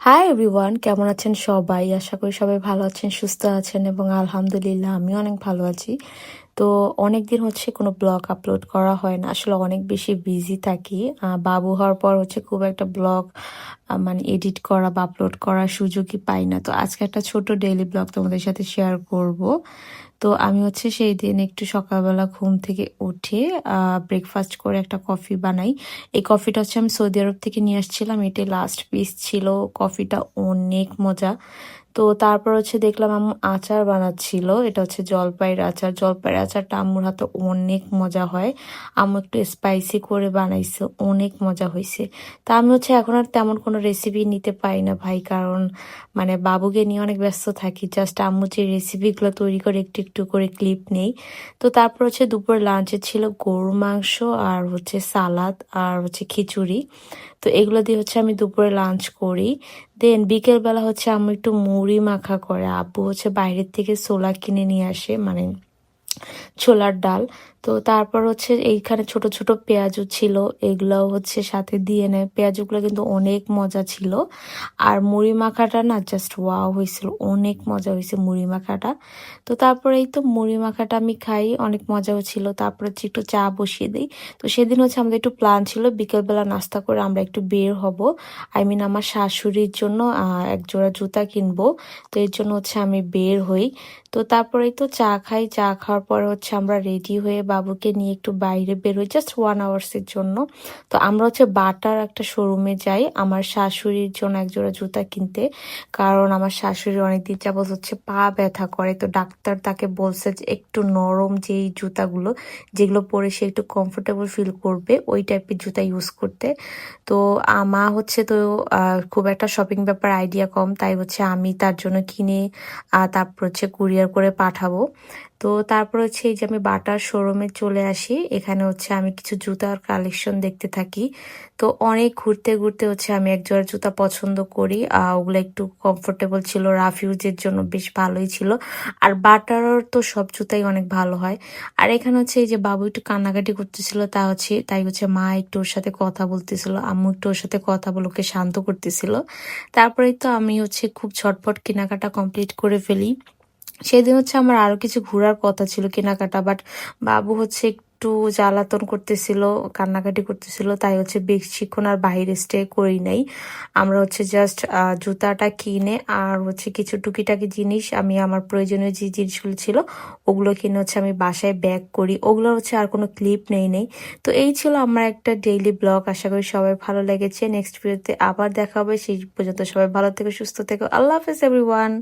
Hi everyone, কেমন আছেন সবাই? আশা করি সবাই ভালো আছেন, সুস্থ আছেন এবং আলহামদুলিল্লাহ আমিও অনেক ভালো আছি। তো অনেকদিন হচ্ছে কোনো ব্লগ আপলোড করা হয় না। আসলে অনেক বেশি বিজি থাকি। বাবু হওয়ার পর হচ্ছে খুব একটা ব্লগ মানে এডিট করা বা আপলোড করার সুযোগই পাই না। তো আজকে একটা ছোট ডেইলি ব্লগ তোমাদের সাথে শেয়ার করব। তো আমি হচ্ছে সেই দিন একটু সকালবেলা ঘুম থেকে উঠে ব্রেকফাস্ট করে একটা কফি বানাই। এই কফিটা হচ্ছে আমি সৌদি আরব থেকে নিয়ে আসছিলাম। এটাই লাস্ট পিস ছিল। কফিটা অনেক মজা। তো তারপর হচ্ছে দেখলাম আম্মু আচার বানাচ্ছিল। এটা হচ্ছে জলপাইয়ের আচার। জলপাইয়ের আচারটা আম্মুর হাতে অনেক মজা হয়। আম্মু একটু স্পাইসি করে বানাইছে, অনেক মজা হয়েছে। তা আমি হচ্ছে এখন আর তেমন কোনো রেসিপি নিতে পারি না ভাই, কারণ মানে বাবুকে নিয়ে অনেক ব্যস্ত থাকি। জাস্ট আম্মু যে রেসিপিগুলো তৈরি করে একটু একটু করে ক্লিপ নেই। তো তারপর হচ্ছে দুপুর লাঞ্চে ছিল গরুর মাংস আর হচ্ছে সালাদ আর হচ্ছে খিচুড়ি। তো এগুলো দিয়ে হচ্ছে আমি দুপুরে লাঞ্চ করি। দেন বিকেলবেলা হচ্ছে আম্মু একটু মুড়ি মাখা করে। আব্বু হচ্ছে বাইরের থেকে ছোলা কিনে নিয়ে আসে, মানে ছোলার ডাল। তো তারপর হচ্ছে এইখানে ছোট ছোট পেঁয়াজু ছিল, এগুলাও হচ্ছে সাথে দিয়ে নেয়। পেঁয়াজুগুলো কিন্তু অনেক মজা ছিল। আর মুড়ি মাখাটা না জাস্ট ওয়াও হয়েছিল, অনেক মজা হয়েছে মুড়ি মাখাটা। তো তারপরে এই তো মুড়ি মাখাটা আমি খাই, অনেক মজাও ছিল। তারপর হচ্ছে একটু চা বসিয়ে দিই। তো সেদিন হচ্ছে আমাদের একটু প্ল্যান ছিল বিকেলবেলা নাস্তা করে আমরা একটু বের হব। আই মিন আমার শাশুড়ির জন্য এক জোড়া জুতা কিনবো। তো এর জন্য হচ্ছে আমি বের হই। তো তারপরেই তো চা খাই। চা খাওয়ার পরে হচ্ছে আমরা রেডি হয়ে বাবুকে নিয়ে একটু বাইরে বের হই জাস্ট 1 আওয়ার্সের জন্য। তো আমরা হচ্ছে বাটার একটা শোরুমে যাই আমার শাশুড়ির জন্য এক জোড়া জুতা কিনতে। কারণ আমার শাশুড়ি অনেকদিন যাবত হচ্ছে পা ব্যথা করে। তো ডাক্তার তাকে বলছে যে একটু নরম যেই জুতাগুলো, যেগুলো পরে সে একটু কমফোর্টেবল ফিল করবে, ওই টাইপের জুতা ইউজ করতে। তো মা হচ্ছে তো খুব একটা শপিং ব্যাপার আইডিয়া কম, তাই হচ্ছে আমি তার জন্য কিনে তারপর হচ্ছে কুরিয়ার করে পাঠাবো। তো তারপর হচ্ছে এই যে আমি বাটার শোরুমে চলে আসি। এখানে হচ্ছে আমি কিছু জুতার কালেকশন দেখতে থাকি। তো অনেক ঘুরতে ঘুরতে হচ্ছে আমি এক জোড়া জুতা পছন্দ করি। ওগুলো একটু কমফোর্টেবল ছিল, রাফ ইউজের জন্য বেশ ভালোই ছিল। আর বাটারের তো সব জুতাই অনেক ভালো হয়। আর এখানে হচ্ছে এই যে বাবু একটু কান্নাকাটি করতেছিল, তাই হচ্ছে মা একটু ওর সাথে কথা বলতেছিল, আম্মু একটু ওর সাথে কথা বলে ওকে শান্ত করতেছিল। তারপরেই তো আমি হচ্ছে খুব ঝটপট কেনাকাটা কমপ্লিট করে ফেলি। সেদিন হচ্ছে আমার আরো কিছু ঘোরার কথা ছিল কেনাকাটা, বাট বাবু হচ্ছে একটু জ্বালাতন করতেছিল, কান্নাকাটি করতেছিল, তাই হচ্ছে বেশিক্ষণ আর বাইরে স্টে করি নাই। আমরা হচ্ছে জাস্ট জুতাটা কিনে আর হচ্ছে কিছু টুকিটাকি জিনিস, আমি আমার প্রয়োজনীয় যে জিনিসগুলো ছিল ওগুলো কিনে হচ্ছে আমি বাসায় ব্যাগ করি। ওগুলো হচ্ছে আর কোনো ক্লিপ নেই। তো এই ছিল আমার একটা ডেইলি ব্লগ। আশা করি সবাই ভালো লেগেছে। নেক্সট ভিডিওতে আবার দেখা হবে। সেই পর্যন্ত সবাই ভালো থেকো, সুস্থ থেকো। আল্লাহ হাফেজ এভরিওয়ান।